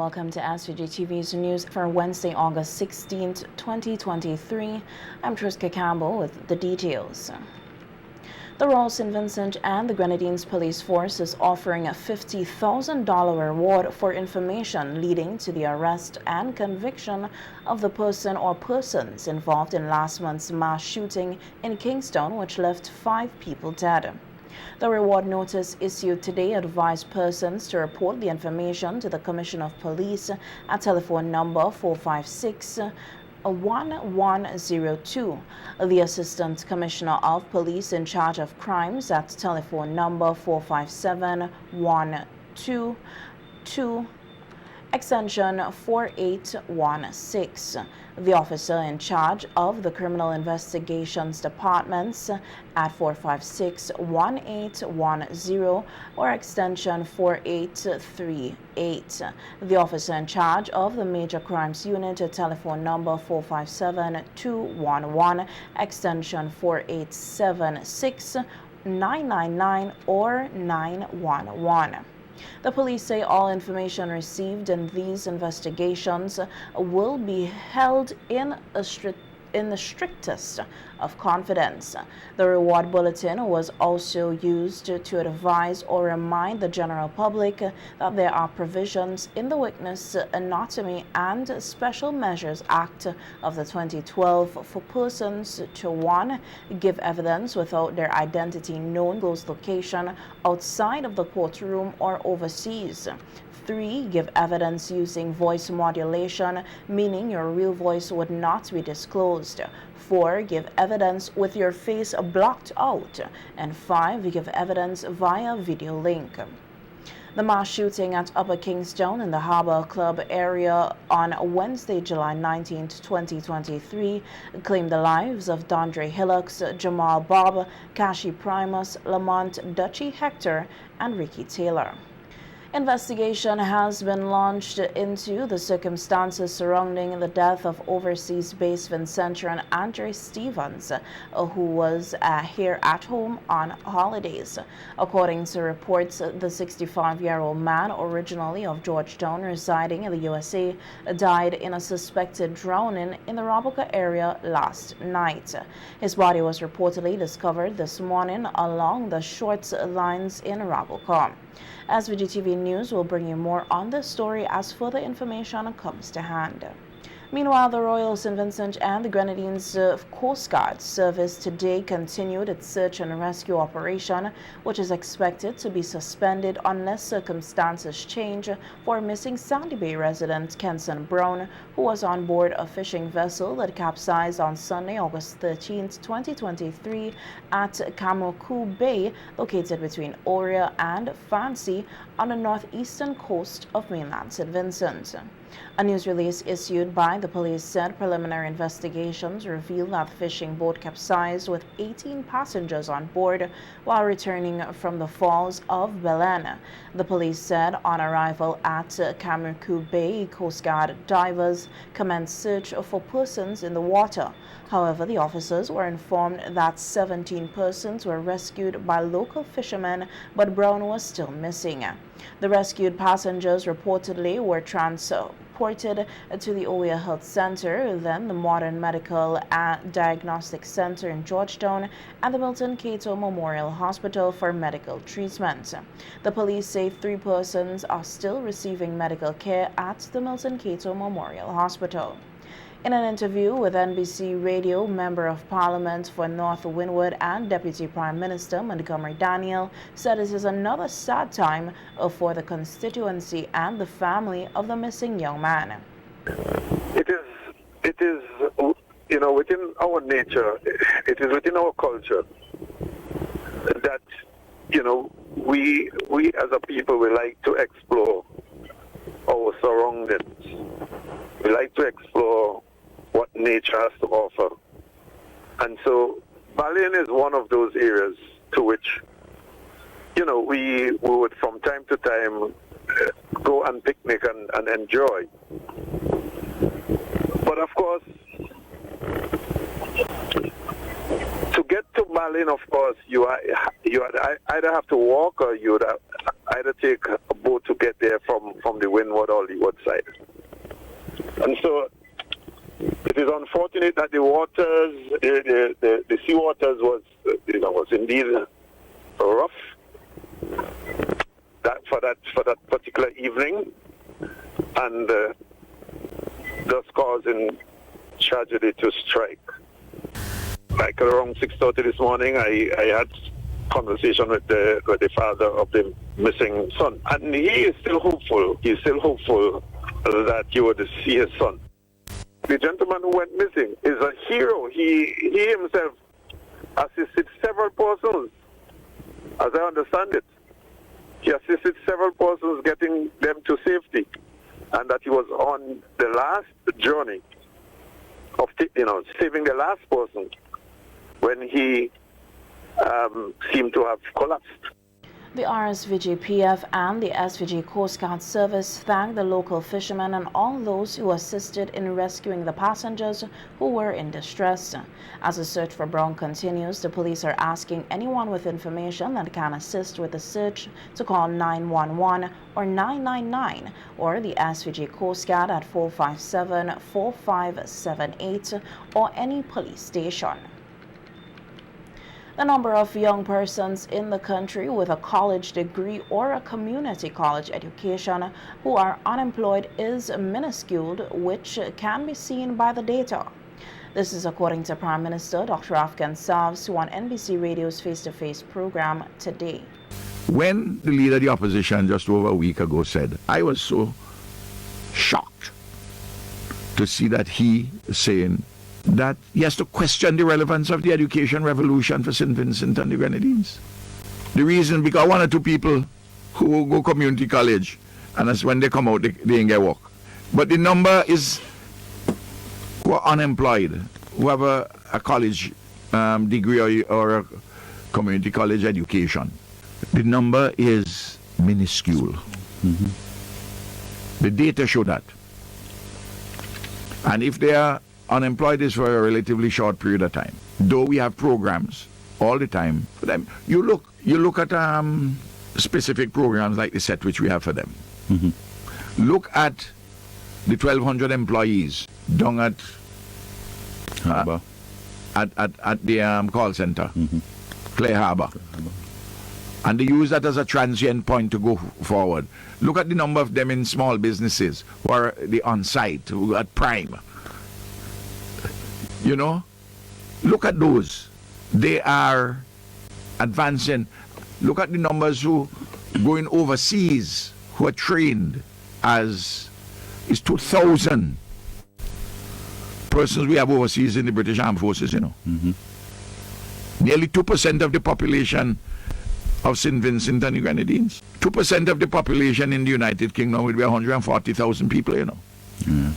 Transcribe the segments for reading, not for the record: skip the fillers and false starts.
welcome to SVG-TV's news for Wednesday, August 16th, 2023. I'm Triska Campbell with the details. The Royal St. Vincent and the Grenadines Police Force is offering a $50,000 reward for information leading to the arrest and conviction of the person or persons involved in last month's mass shooting in Kingston, which left 5 people dead. The reward notice issued today advised persons to report the information to the Commissioner of Police at telephone number 456-1102, the Assistant Commissioner of Police in charge of crimes at telephone number 457-122, extension 4816, the officer in charge of the Criminal Investigations Departments at 456-1810 or extension 4838, the officer in charge of the Major Crimes Unit at telephone number 457-211, extension 4876, 999 or 911. The police say all information received in these investigations will be held in the strictest of confidence. The reward bulletin was also used to advise or remind the general public that there are provisions in the Witness Anatomy and Special Measures Act of the 2012 for persons to 1. Give evidence without their identity known close location outside of the courtroom or overseas. 3. Give evidence using voice modulation, meaning your real voice would not be disclosed. 4. Give evidence with your face blocked out. And 5. Give evidence via video link. The mass shooting at Upper Kingston in the Harbour Club area on Wednesday, July 19, 2023, claimed the lives of Dondre Hillocks, Jamal Bob, Kashi Primus, Lamont Dutchy Hector, and Ricky Taylor. Investigation has been launched into the circumstances surrounding the death of overseas-based Vincentian Andre Stevens, who was here at home on holidays. According to reports, the 65-year-old man, originally of Georgetown, residing in the USA, died in a suspected drowning in the Raboka area last night. His body was reportedly discovered this morning along the short lines in Raboka. SVGTV News will bring you more on this story as further information comes to hand. Meanwhile, the Royal St. Vincent and the Grenadines Coast Guard Service today continued its search and rescue operation, which is expected to be suspended unless circumstances change for missing Sandy Bay resident Kenson Brown, who was on board a fishing vessel that capsized on Sunday, August 13, 2023 at Kamuku Bay, located between Oria and Fancy on the northeastern coast of mainland St. Vincent. A news release issued by the police said preliminary investigations revealed that the fishing boat capsized with 18 passengers on board while returning from the falls of Belen. The police said on arrival at Kamuku Bay, Coast Guard divers commenced search for persons in the water. However, the officers were informed that 17 persons were rescued by local fishermen, but Brown was still missing. The rescued passengers reportedly were transported to the Oya Health Center, then the Modern Medical and Diagnostic Center in Georgetown, and the Milton Cato Memorial Hospital for medical treatment. The police say 3 persons are still receiving medical care at the Milton Cato Memorial Hospital. In an interview with NBC Radio, Member of Parliament for North Windward and Deputy Prime Minister Montgomery Daniel said it is another sad time for the constituency and the family of the missing young man. It is, within our nature, it is within our culture that, we as a people, we like to explore our surroundings. We like to explore what nature has to offer. And so Balen is one of those areas to which, we would from time to time go and picnic and enjoy. But of course, to get to Balen, of course, you either have to walk or you would either take a boat to get there from the windward or leeward side. And so it is unfortunate that the waters, the sea waters was indeed rough for that particular evening, and thus causing tragedy to strike. Like around 6:30 this morning, I had conversation with the father of the missing son, and he is still hopeful. He's still hopeful that he would see his son. The gentleman who went missing is a hero. He himself assisted several persons, as I understand it. He assisted several persons getting them to safety, and that he was on the last journey of saving the last person when he seemed to have collapsed. The RSVGPF and the SVG Coast Guard Service thanked the local fishermen and all those who assisted in rescuing the passengers who were in distress. As the search for Brown continues, the police are asking anyone with information that can assist with the search to call 911 or 999 or the SVG Coast Guard at 457-4578 or any police station. The number of young persons in the country with a college degree or a community college education who are unemployed is minuscule, which can be seen by the data. This is according to Prime Minister Dr. Afghan Salves on NBC Radio's Face-to-Face program today. When the leader of the opposition just over a week ago said, I was so shocked to see that he saying that he has to question the relevance of the education revolution for St. Vincent and the Grenadines. The reason, because one or two people who go community college, and that's when they come out, they ain't get work. But the number is who are unemployed, who have a college degree or a community college education. The number is minuscule. Mm-hmm. The data show that. And if they are unemployed is for a relatively short period of time, though we have programs all the time for them. You look at specific programs like the set which we have for them. Mm-hmm. Look at the 1,200 employees down at the call center, mm-hmm. Clay Harbor. And they use that as a transient point to go forward. Look at the number of them in small businesses who are the on-site, who are at Prime. You know, look at those. They are advancing. Look at the numbers who going overseas, who are trained as is 2,000 persons we have overseas in the British Armed Forces, you know. Mm-hmm. Nearly 2% of the population of St. Vincent and the Grenadines. 2% of the population in the United Kingdom would be 140,000 people, you know. Yeah.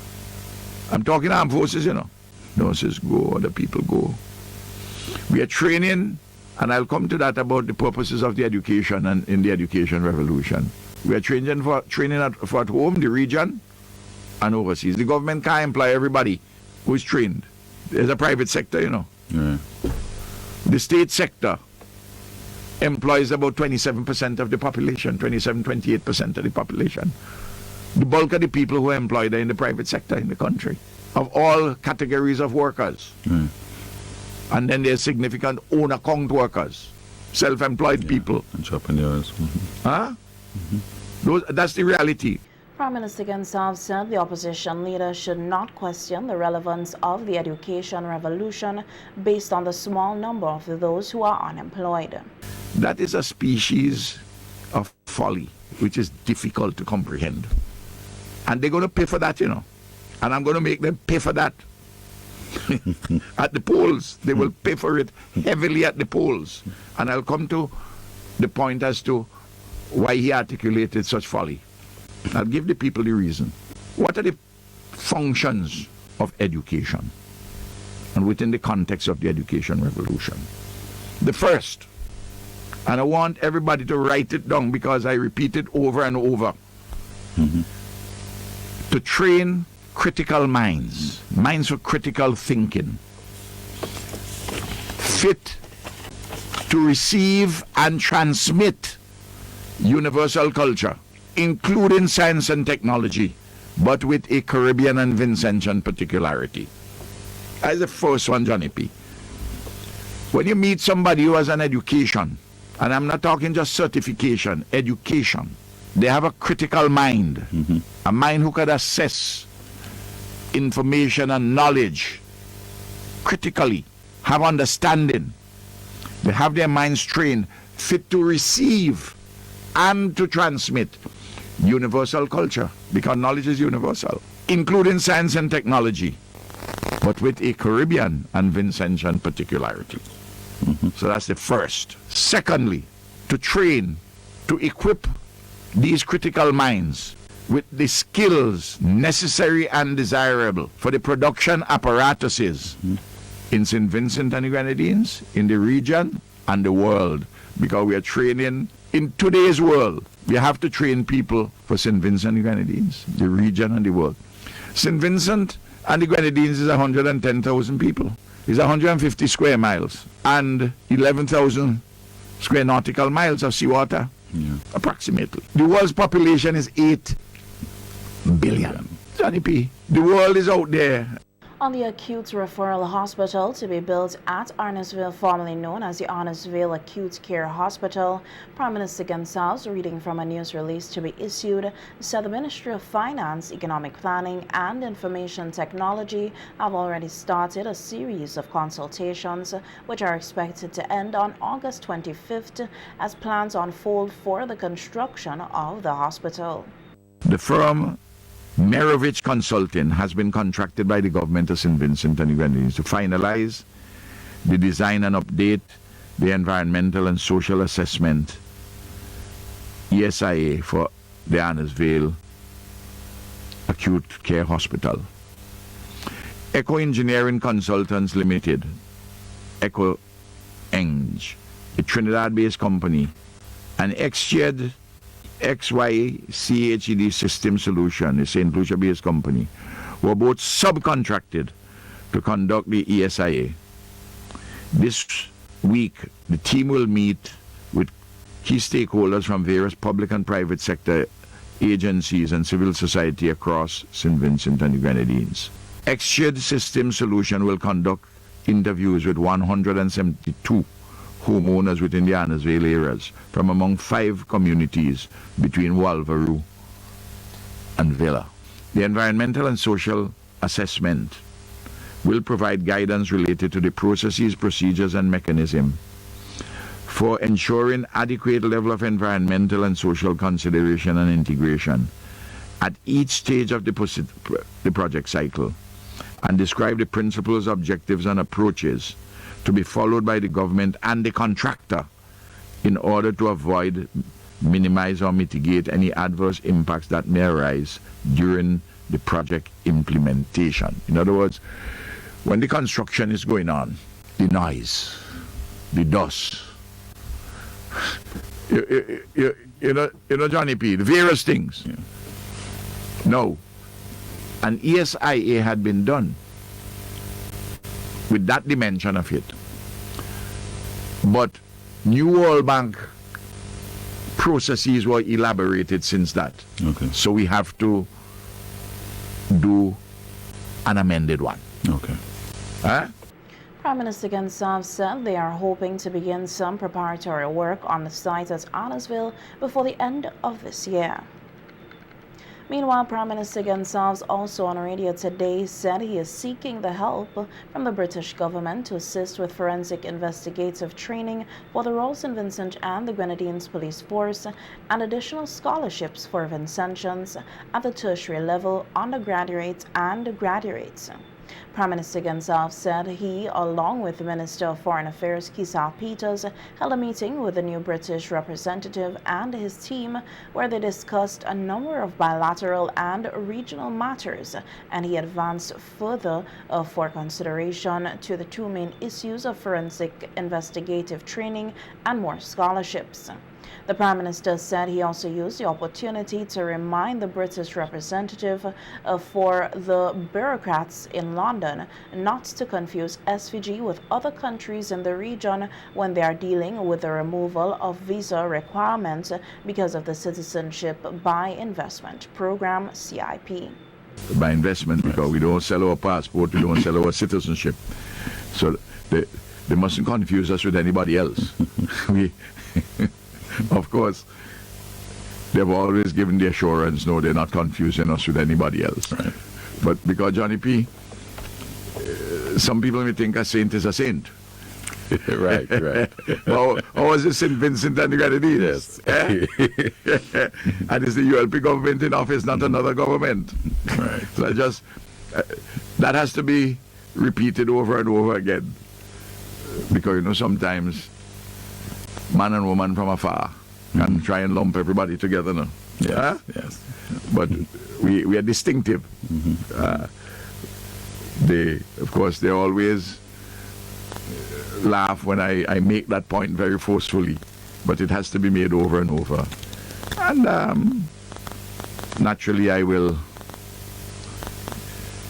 I'm talking armed forces, you know. Nurses go, other people go. We are training, and I'll come to that about the purposes of the education and in the education revolution. We are training for at home, the region, and overseas. The government can't employ everybody who is trained. There's a private sector, you know. Yeah. The state sector employs about 27% of the population, 28% of the population. The bulk of the people who are employed are in the private sector in the country, of all categories of workers. Mm. And then there's significant own account workers, self-employed people. Entrepreneurs. Mm-hmm. Huh? Mm-hmm. That's the reality. Prime Minister Gonsalves said the opposition leader should not question the relevance of the education revolution based on the small number of those who are unemployed. That is a species of folly which is difficult to comprehend. And they're going to pay for that, you know. And I'm going to make them pay for that. At the polls, they will pay for it heavily at the polls. And I'll come to the point as to why he articulated such folly. I'll give the people the reason. What are the functions of education? And within the context of the education revolution. The first, and I want everybody to write it down because I repeat it over and over, to train critical minds, minds for critical thinking, fit to receive and transmit universal culture. including science and technology, but with a Caribbean and Vincentian particularity. That's the first one, Johnny P. When you meet somebody who has an education, and I'm not talking just certification, education, they have a critical mind, a mind who could assess information and knowledge critically, have understanding. They have their minds trained, fit to receive and to transmit universal culture, because knowledge is universal, including science and technology, but with a Caribbean and Vincentian particularity. So that's the first. Secondly, to train, to equip these critical minds with the skills necessary and desirable for the production apparatuses in St. Vincent and the Grenadines, in the region and the world, because we are training in today's world. We have to train people for St. Vincent and the Grenadines, the region and the world. St. Vincent and the Grenadines is 110,000 people. It's 150 square miles and 11,000 square nautical miles of seawater, approximately. The world's population is 8 billion. Johnny P., the world is out there. On the acute referral hospital to be built at Arnesville, formerly known as the Arnesville Acute Care Hospital, Prime Minister Gonsalves, reading from a news release to be issued, said the Ministry of Finance, Economic Planning and Information Technology have already started a series of consultations which are expected to end on August 25th as plans unfold for the construction of the hospital. The firm Merovich Consulting has been contracted by the government of St. Vincent and the Grenadines to finalize the design and update the environmental and social assessment ESIA for the Arnesville Acute Care Hospital. Eco Engineering Consultants Limited, Eco Eng, a Trinidad-based company, and XYCHED System Solution, a St. Lucia-based company, were both subcontracted to conduct the ESIA. This week, the team will meet with key stakeholders from various public and private sector agencies and civil society across St. Vincent and the Grenadines. XYCHED System Solution will conduct interviews with 172 homeowners within the Arnesville areas from among 5 communities between Walvaroo and Villa. The environmental and social assessment will provide guidance related to the processes, procedures, and mechanism for ensuring adequate level of environmental and social consideration and integration at each stage of the project cycle, and describe the principles, objectives, and approaches to be followed by the government and the contractor in order to avoid, minimize, or mitigate any adverse impacts that may arise during the project implementation. In other words, when the construction is going on, the noise, the dust, you know, Johnny P., the various things. Yeah. No. An ESIA had been done with that dimension of it. But New World Bank processes were elaborated since that. Okay. So we have to do an amended one. Okay. Huh? Prime Minister Gonsalves said they are hoping to begin some preparatory work on the site at Arnesville before the end of this year. Meanwhile, Prime Minister Gonsalves, also on radio today, said he is seeking the help from the British government to assist with forensic investigative training for the Royal St. Vincent and the Grenadines Police Force and additional scholarships for Vincentians at the tertiary level, undergraduates and graduates. Prime Minister Gonsalves said he, along with the Minister of Foreign Affairs Kisal Peters, held a meeting with the new British representative and his team where they discussed a number of bilateral and regional matters, and he advanced further for consideration to the 2 main issues of forensic investigative training and more scholarships. The Prime Minister said he also used the opportunity to remind the British representative for the bureaucrats in London not to confuse SVG with other countries in the region when they are dealing with the removal of visa requirements because of the Citizenship by Investment Program, CIP. By investment, because we don't sell our passport, we don't sell our citizenship. So they mustn't confuse us with anybody else. Of course, they've always given the assurance, no, they're not confusing us with anybody else. Right. But because Johnny P, some people may think a saint is a saint. Right. How was it St. Vincent and the Grenadines? Yes. And it's the ULP government in office, not another government. Right. So that has to be repeated over and over again. Because, sometimes man and woman from afar can try and lump everybody together now. Yes. Yes. But we are distinctive. Of course, they always laugh when I make that point very forcefully, but it has to be made over and over. And naturally, I will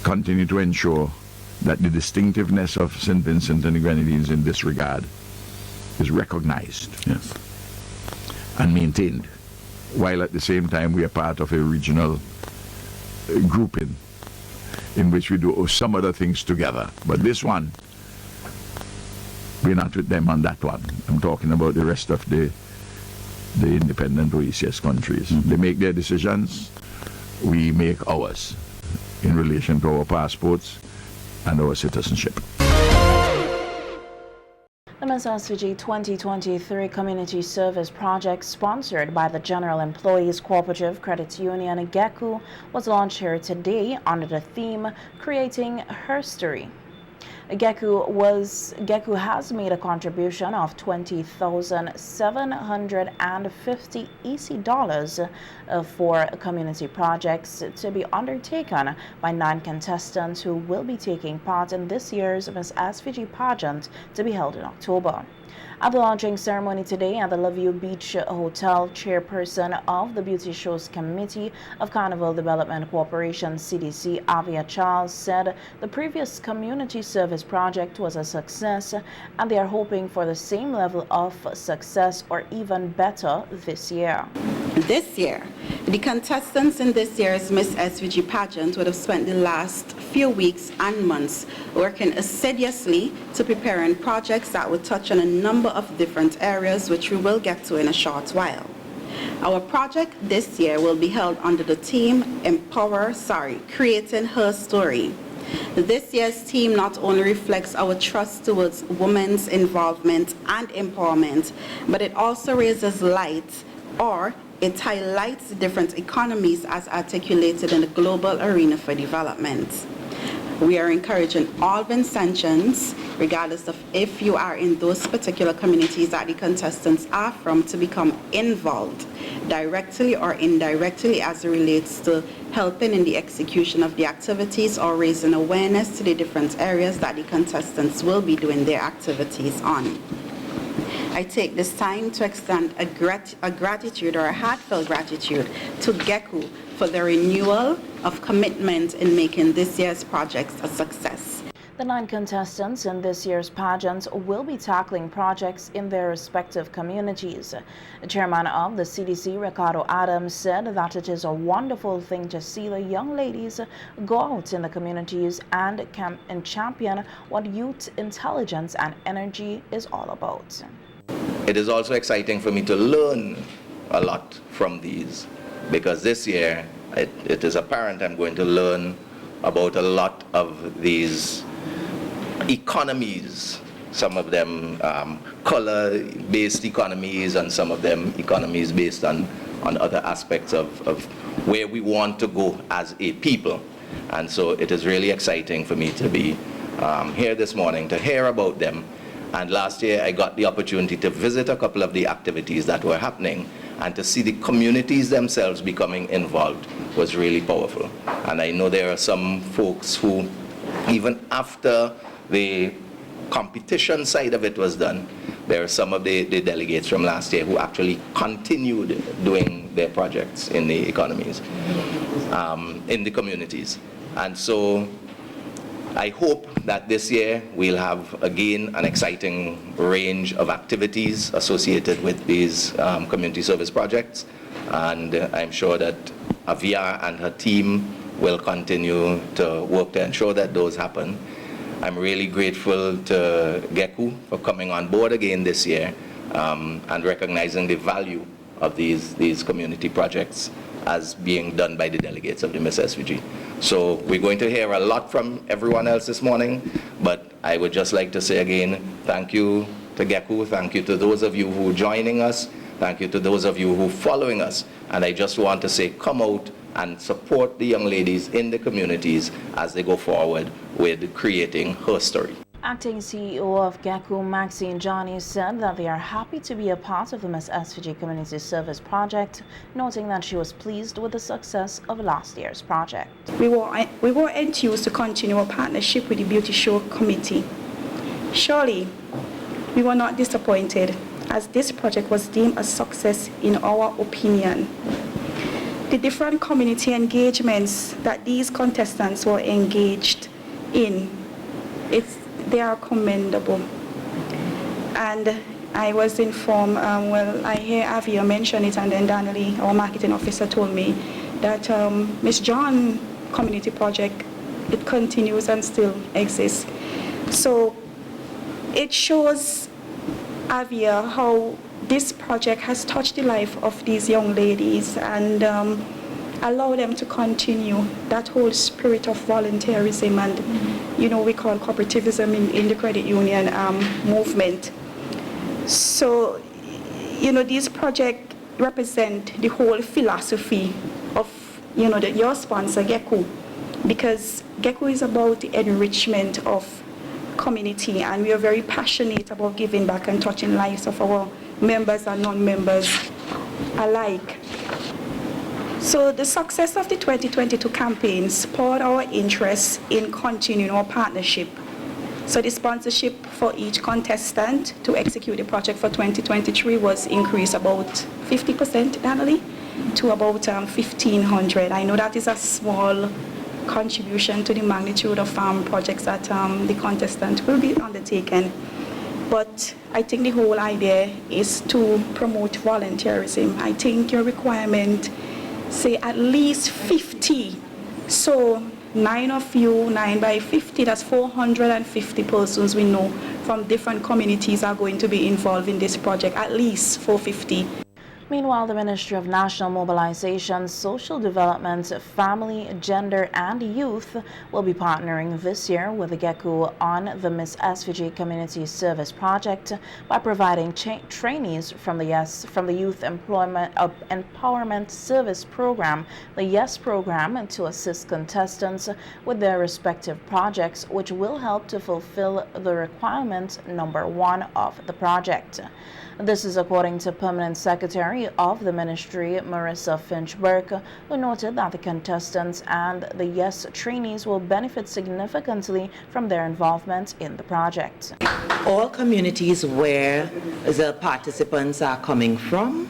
continue to ensure that the distinctiveness of St. Vincent and the Grenadines in this regard is recognized, Yes. and maintained, while at the same time we are part of a regional grouping in which we do some other things together. But this one, we're not with them on that one. I'm talking about the rest of the independent OECS countries. They make their decisions, we make ours in relation to our passports and our citizenship. The SVG 2023 Community Service Project, sponsored by the General Employees Cooperative Credit Union, GECU, was launched here today under the theme, Creating Herstory. GECU has made a contribution of $20,750 EC dollars for community projects to be undertaken by 9 contestants who will be taking part in this year's Miss SVG pageant to be held in October. At the launching ceremony today at the Loveview Beach Hotel, chairperson of the Beauty Shows Committee of Carnival Development Corporation, CDC, Avia Charles, said the previous community service project was a success and they are hoping for the same level of success or even better this year. This year, the contestants in this year's Miss SVG pageant would have spent the last few weeks and months working assiduously to preparing projects that would touch on a number of different areas, which we will get to in a short while. Our project this year will be held under the theme Creating Her Story. This year's theme not only reflects our trust towards women's involvement and empowerment, but it also raises light, or it highlights the different economies as articulated in the global arena for development. We are encouraging all Vincentians, regardless of if you are in those particular communities that the contestants are from, to become involved, directly or indirectly, as it relates to helping in the execution of the activities or raising awareness to the different areas that the contestants will be doing their activities on. I take this time to extend a gratitude or a heartfelt gratitude to GECU for the renewal of commitment in making this year's projects a success. The 9 contestants in this year's pageant will be tackling projects in their respective communities. The chairman of the CDC, Ricardo Adams, said that it is a wonderful thing to see the young ladies go out in the communities and champion what youth intelligence and energy is all about. It is also exciting for me to learn a lot from these, because this year it is apparent I'm going to learn about a lot of these economies, some of them color-based economies, and some of them economies based on other aspects of where we want to go as a people. And so it is really exciting for me to be here this morning to hear about them. And last year I got the opportunity to visit a couple of the activities that were happening, and to see the communities themselves becoming involved was really powerful. And I know there are some folks who, even after the competition side of it was done, there are some of the delegates from last year who actually continued doing their projects in the economies, in the communities. And so I hope that this year we'll have again an exciting range of activities associated with these community service projects, and I'm sure that Avia and her team will continue to work to ensure that those happen. I'm really grateful to GECU for coming on board again this year and recognizing the value of these community projects as being done by the delegates of the Miss SVG. So we're going to hear a lot from everyone else this morning, but I would just like to say again, thank you to GECU, thank you to those of you who are joining us, thank you to those of you who are following us, and I just want to say come out and support the young ladies in the communities as they go forward with creating her story. Acting CEO of GECU, Maxine Johnny, said that they are happy to be a part of the Miss SVG Community Service Project, noting that she was pleased with the success of last year's project. We were enthused to continue our partnership with the Beauty Show Committee. Surely, we were not disappointed, as this project was deemed a success in our opinion. The different community engagements that these contestants were engaged in, they are commendable. And I was informed, well, I hear Avia mention it, and then Donnelly, our marketing officer, told me that Miss John Community Project, it continues and still exists. So it shows Avia how this project has touched the life of these young ladies and allow them to continue that whole spirit of volunteerism and, you know, we call cooperativism in the credit union movement. So, you know, these projects represent the whole philosophy of, you know, your sponsor, GECU, because GECU is about the enrichment of community, and we are very passionate about giving back and touching lives of our members and non-members alike. So the success of the 2022 campaign spurred our interest in continuing our partnership. So the sponsorship for each contestant to execute the project for 2023 was increased about 50% annually to about 1,500. I know that is a small contribution to the magnitude of projects that the contestant will be undertaking. But I think the whole idea is to promote volunteerism. I think your requirement, say at least 50. So 9 of you, 9 by 50, that's 450 persons we know from different communities are going to be involved in this project, at least 450. Meanwhile, the Ministry of National Mobilization, Social Development, Family, Gender and Youth will be partnering this year with the GECU on the Miss SVG Community Service Project by providing trainees from the Youth Empowerment Service Program, the YES program, to assist contestants with their respective projects, which will help to fulfill the requirement number 1 of the project. This is according to Permanent Secretary of the Ministry, Marissa Finch-Burke, who noted that the contestants and the YES trainees will benefit significantly from their involvement in the project. All communities where the participants are coming from,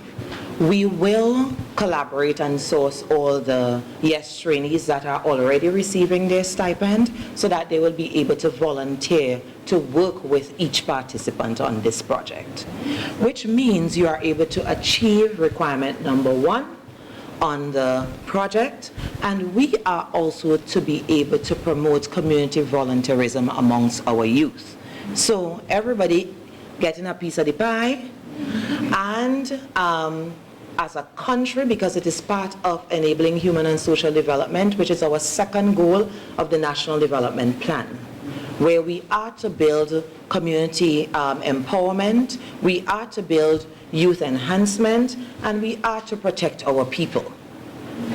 we will collaborate and source all the YES trainees that are already receiving their stipend so that they will be able to volunteer to work with each participant on this project, which means you are able to achieve requirement number 1 on the project, and we are also to be able to promote community volunteerism amongst our youth. So everybody getting a piece of the pie, and as a country, because it is part of enabling human and social development, which is our second goal of the National Development Plan, where we are to build community empowerment, we are to build youth enhancement, and we are to protect our people.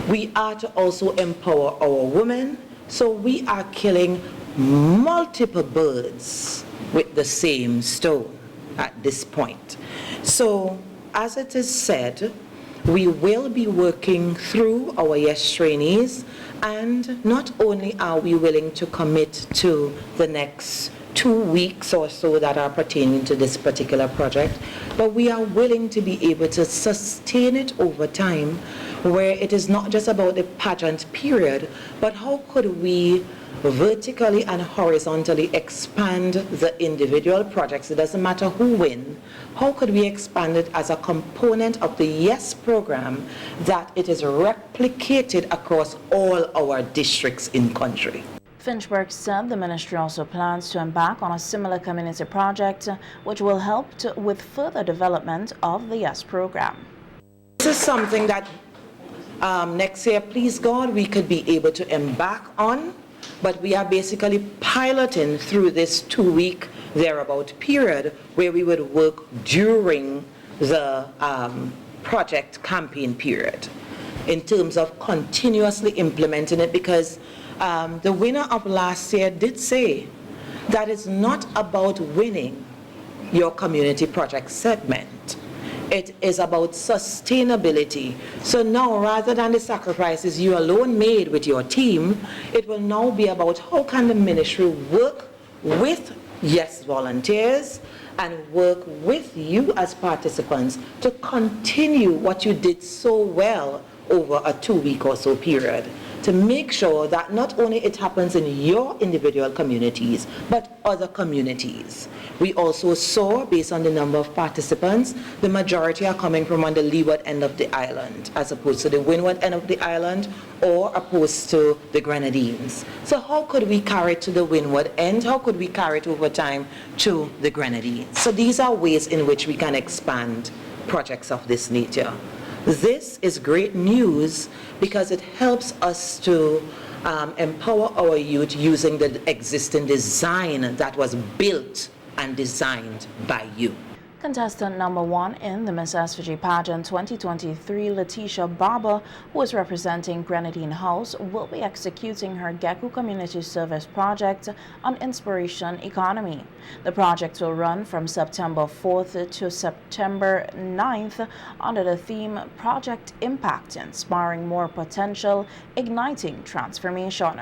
We are to also empower our women, so we are killing multiple birds with the same stone at this point. So, as it is said, we will be working through our YES trainees, and not only are we willing to commit to the next 2 weeks or so that are pertaining to this particular project, but we are willing to be able to sustain it over time, where it is not just about the pageant period, but how could we vertically and horizontally expand the individual projects. It doesn't matter who win. How could we expand it as a component of the YES program, that it is replicated across all our districts in country? Finchburg said the ministry also plans to embark on a similar community project which will help with further development of the YES program. This is something that next year, please God, we could be able to embark on, but we are basically piloting through this 2-week thereabout period where we would work during the project campaign period in terms of continuously implementing it, because the winner of last year did say that it's not about winning your community project segment. It is about sustainability. So now, rather than the sacrifices you alone made with your team, it will now be about how can the ministry work with YES volunteers and work with you as participants to continue what you did so well over a 2-week or so period, to make sure that not only it happens in your individual communities, but other communities. We also saw, based on the number of participants, the majority are coming from on the leeward end of the island, as opposed to the windward end of the island, or opposed to the Grenadines. So how could we carry it to the windward end? How could we carry it over time to the Grenadines? So these are ways in which we can expand projects of this nature. This is great news because it helps us to empower our youth using the existing design that was built and designed by you. Contestant number 1 in the Miss SVG pageant 2023, Letitia Barber, who is representing Grenadine House, will be executing her Geku Community Service project on Inspiration Economy. The project will run from September 4th to September 9th under the theme Project Impact, Inspiring More Potential, Igniting Transformation.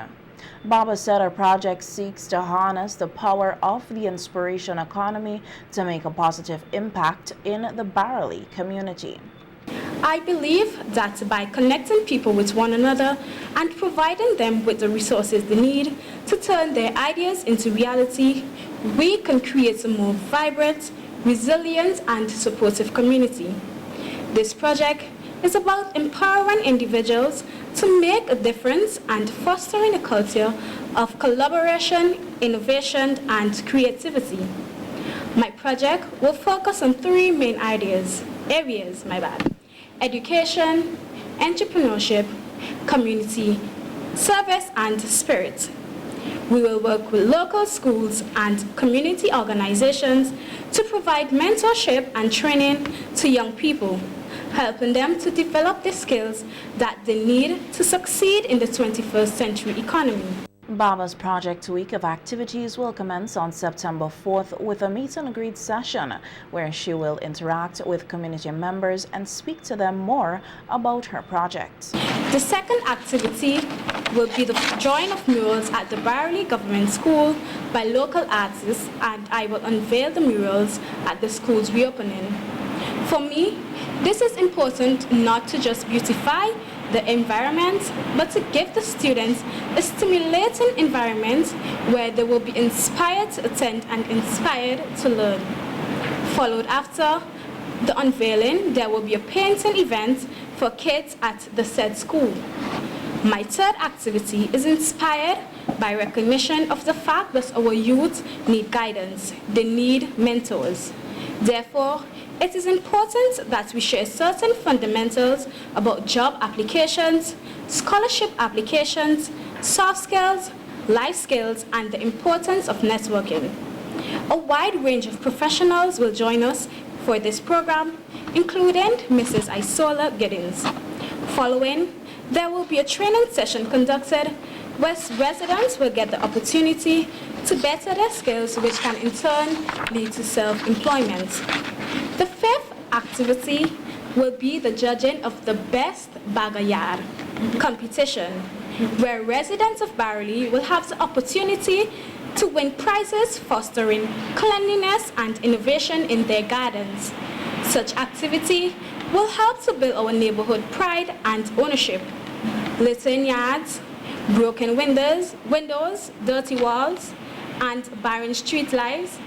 Baba said her project seeks to harness the power of the inspiration economy to make a positive impact in the Barreley community. I believe that by connecting people with one another and providing them with the resources they need to turn their ideas into reality, we can create a more vibrant, resilient, and supportive community. This project is about empowering individuals to make a difference and fostering a culture of collaboration, innovation, and creativity. My project will focus on 3 main areas: education, entrepreneurship, community service, and spirit. We will work with local schools and community organizations to provide mentorship and training to young people, helping them to develop the skills that they need to succeed in the 21st century economy. Baba's Project Week of activities will commence on September 4th with a meet and greet session where she will interact with community members and speak to them more about her project. The second activity will be the drawing of murals at the Barreley Government School by local artists, and I will unveil the murals at the school's reopening. For me, this is important not to just beautify the environment, but to give the students a stimulating environment where they will be inspired to attend and inspired to learn. Followed after the unveiling, there will be a painting event for kids at the said school. My third activity is inspired by recognition of the fact that our youth need guidance, they need mentors. Therefore, it is important that we share certain fundamentals about job applications, scholarship applications, soft skills, life skills, and the importance of networking. A wide range of professionals will join us for this program, including Mrs. Isola Giddens. Following, there will be a training session conducted where residents will get the opportunity to better their skills, which can in turn lead to self-employment. The fifth activity will be the judging of the best Bagayard competition, where residents of Barely will have the opportunity to win prizes fostering cleanliness and innovation in their gardens. Such activity will help to build our neighborhood pride and ownership. Littering yards, broken windows, dirty walls, and barren street lights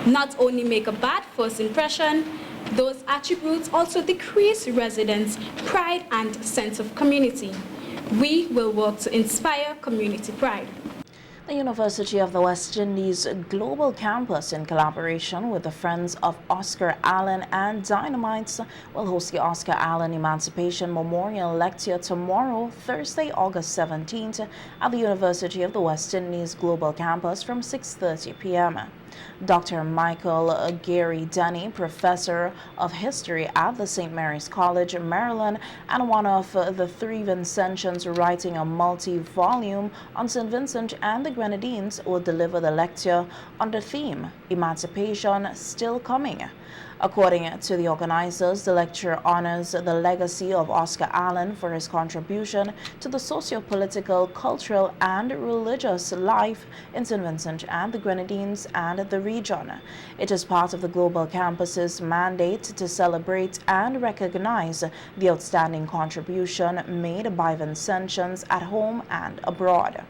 not only make a bad first impression, those attributes also decrease residents' pride and sense of community. We will work to inspire community pride. The University of the West Indies Global Campus, in collaboration with the Friends of Oscar Allen and Dynamites, will host the Oscar Allen Emancipation Memorial Lecture tomorrow, Thursday, August 17th, at the University of the West Indies Global Campus from 6:30 p.m. Dr. Michael Gary Denny, professor of history at the St. Mary's College, Maryland, and one of the three Vincentians writing a multi-volume on St. Vincent and the Grenadines, will deliver the lecture on the theme, Emancipation Still Coming. According to the organizers, the lecture honors the legacy of Oscar Allen for his contribution to the socio-political, cultural, and religious life in St. Vincent and the Grenadines and the region. It is part of the Global Campus's mandate to celebrate and recognize the outstanding contribution made by Vincentians at home and abroad.